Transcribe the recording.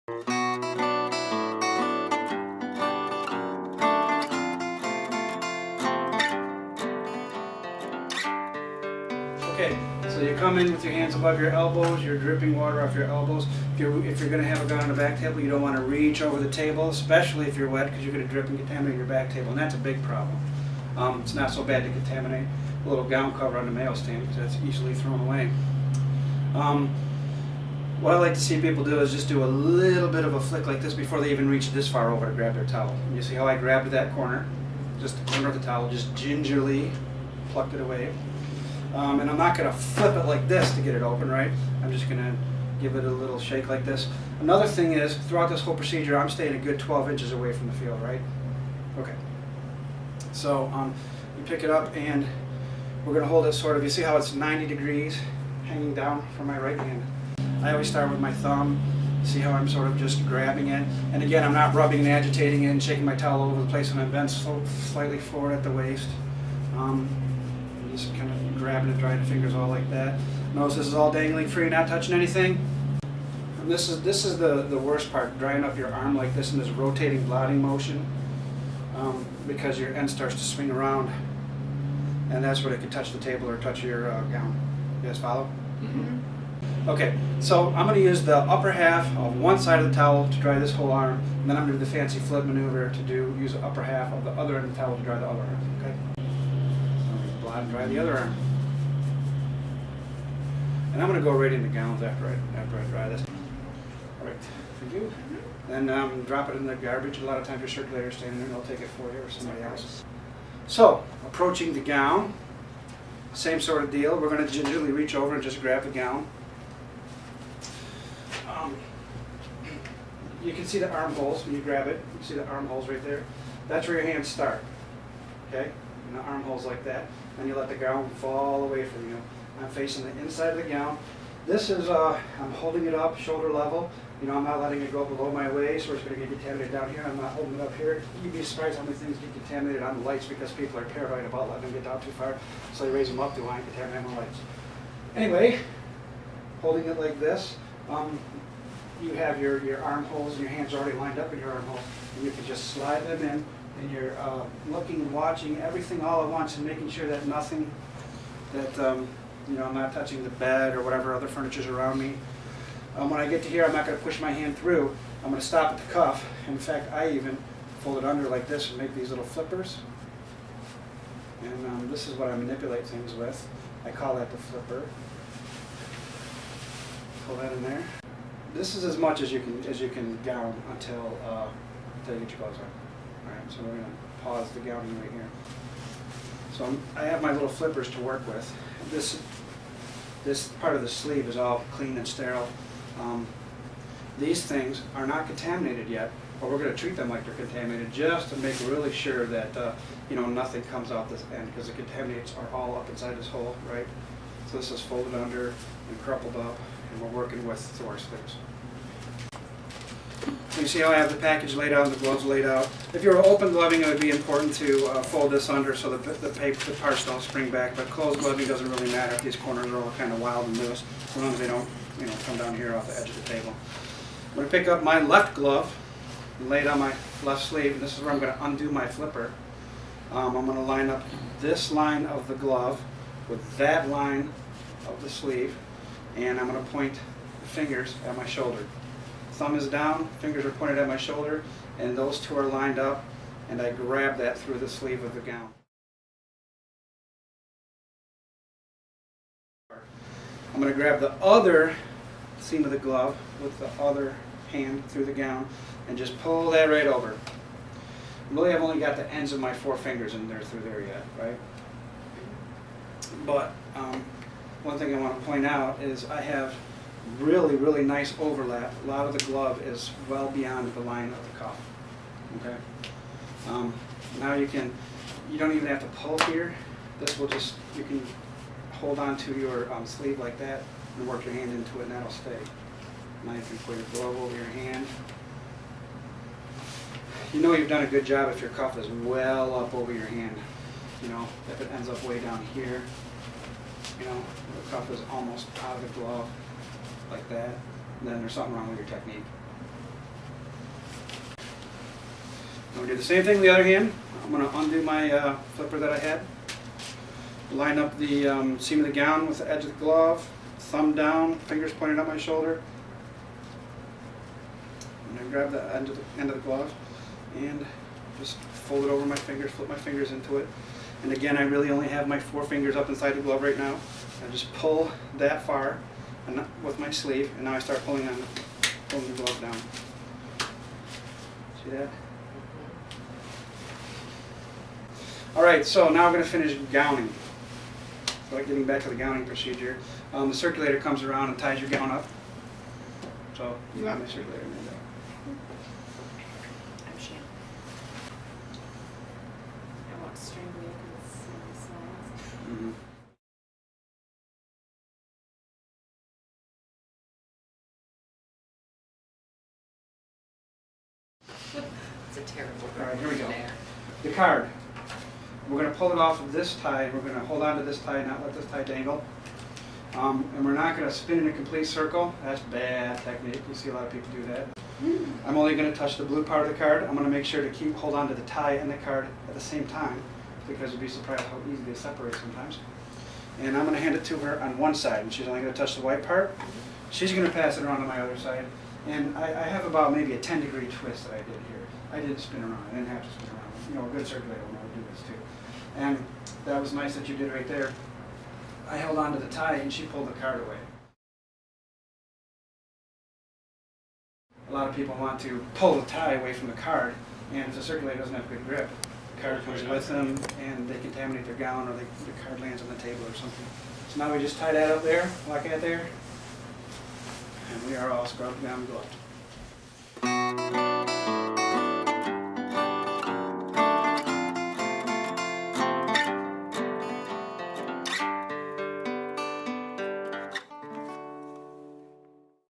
Okay, so you come in with your hands above your elbows, you're dripping water off your elbows. If you're going to have a gun on the back table, you don't want to reach over the table, especially if you're wet, because you're going to drip and contaminate your back table, and that's a big problem. It's not so bad to contaminate a little gown cover on the mail stand, because that's easily thrown away. What I like to see people do is just do a little bit of a flick like this before they even reach this far over to grab their towel. And you see how I grabbed that corner, just the corner of the towel, just gingerly plucked it away. And I'm not going to flip it like this to get it open, right? I'm just going to give it a little shake like this. Another thing is, throughout this whole procedure, I'm staying a good 12 inches away from the field, right? Okay. So you pick it up and we're going to hold it sort of, you see how it's 90 degrees hanging down from my right hand. I always start with my thumb. See how I'm sort of just grabbing it. And again, I'm not rubbing and agitating it and shaking my towel all over the place, and I'm bent slightly forward at the waist. Just kind of grabbing it, drying the fingers all like that. Notice this is all dangling free, not touching anything. And this is the worst part, drying up your arm like this in this rotating blotting motion, because your end starts to swing around, and that's where it can touch the table or touch your gown. You guys follow? Mm-hmm. Okay, so I'm going to use the upper half of one side of the towel to dry this whole arm, and then I'm going to do the fancy flip maneuver to use the upper half of the other end of the towel to dry the other arm. Okay. And dry the other arm. And I'm going to go right into gowns after I dry this. All right, thank you. Then drop it in the garbage. A lot of times your circulator's standing there and they'll take it for you or somebody else. So, approaching the gown, same sort of deal. We're going to gingerly reach over and just grab the gown. You can see the armholes when you grab it. You see the armholes right there. That's where your hands start. Okay? And the armholes like that. And you let the gown fall away from you. I'm facing the inside of the gown. This is, I'm holding it up shoulder level. You know, I'm not letting it go below my waist or it's going to get contaminated down here. I'm not holding it up here. You'd be surprised how many things get contaminated on the lights because people are paranoid about letting them get down too far. So they raise them up too high and contaminate my lights. Anyway, holding it like this, you have your armholes and your hands are already lined up in your armholes. And you can just slide them in. And you're looking and watching everything all at once and making sure that nothing, you know, I'm not touching the bed or whatever other furniture's around me. When I get to here, I'm not going to push my hand through. I'm going to stop at the cuff. In fact, I even fold it under like this and make these little flippers. And this is what I manipulate things with. I call that the flipper. Pull that in there. This is as much as you can gown until you get your clothes on. Alright, so we're going to pause the gowning right here. So I have my little flippers to work with. This part of the sleeve is all clean and sterile. These things are not contaminated yet, but we're going to treat them like they're contaminated just to make really sure that you know, nothing comes out this end, because the contaminants are all up inside this hole, right? So this is folded under and crumpled up, and we're working with Thor sleeves. You see how I have the package laid out and the gloves laid out. If you were open gloving, it would be important to fold this under so that the parts don't spring back. But closed gloving doesn't really matter if these corners are all kind of wild and loose, as long as they don't, you know, come down here off the edge of the table. I'm going to pick up my left glove and lay it on my left sleeve. And this is where I'm going to undo my flipper. I'm going to line up this line of the glove with that line of the sleeve, and I'm going to point the fingers at my shoulder. Thumb is down, fingers are pointed at my shoulder, and those two are lined up, and I grab that through the sleeve of the gown. I'm going to grab the other seam of the glove with the other hand through the gown and just pull that right over. Really, I've only got the ends of my 4 fingers in there through there yet, right? But one thing I want to point out is I have really, really nice overlap. A lot of the glove is well beyond the line of the cuff. Okay. Now you don't even have to pull here. This will just, you can hold on to your sleeve like that and work your hand into it, and that'll stay. Now you can put your glove over your hand. You know you've done a good job if your cuff is well up over your hand. You know, if it ends up way down here, you know, the cuff is almost out of the glove, like that, then there's something wrong with your technique. going to do the same thing with the other hand. I'm going to undo my flipper that I had. Line up the seam of the gown with the edge of the glove. Thumb down, fingers pointing up my shoulder. And then grab the end of the glove and just fold it over my fingers, flip my fingers into it. And again, I really only have my 4 fingers up inside the glove right now. I just pull that far with my sleeve, and now I start pulling the glove down. See that? All right, so now we're going to finish gowning. So getting back to the gowning procedure, the circulator comes around and ties your gown up. So you have my circulator in there. I'm Shan. I won't strangle you because it's really small. It's a terrible. All right, here we go. There. The card. We're going to pull it off of this tie. We're going to hold on to this tie and not let this tie dangle. And we're not going to spin in a complete circle. That's bad technique. You see a lot of people do that. I'm only going to touch the blue part of the card. I'm going to make sure to hold on to the tie and the card at the same time, because you'd be surprised how easy they separate sometimes. And I'm going to hand it to her on one side, and she's only going to touch the white part. She's going to pass it around to my other side. And I have about maybe a 10-degree twist that I did here. I didn't spin around. I didn't have to spin around. You know, a good circulator will never do this too. And that was nice that you did right there. I held on to the tie and she pulled the card away. A lot of people want to pull the tie away from the card, and if the circulator doesn't have good grip, the card comes with them and they contaminate their gown, or the card lands on the table or something. So now we just tie that up there, lock that there, and we are all scrubbed down and gloved.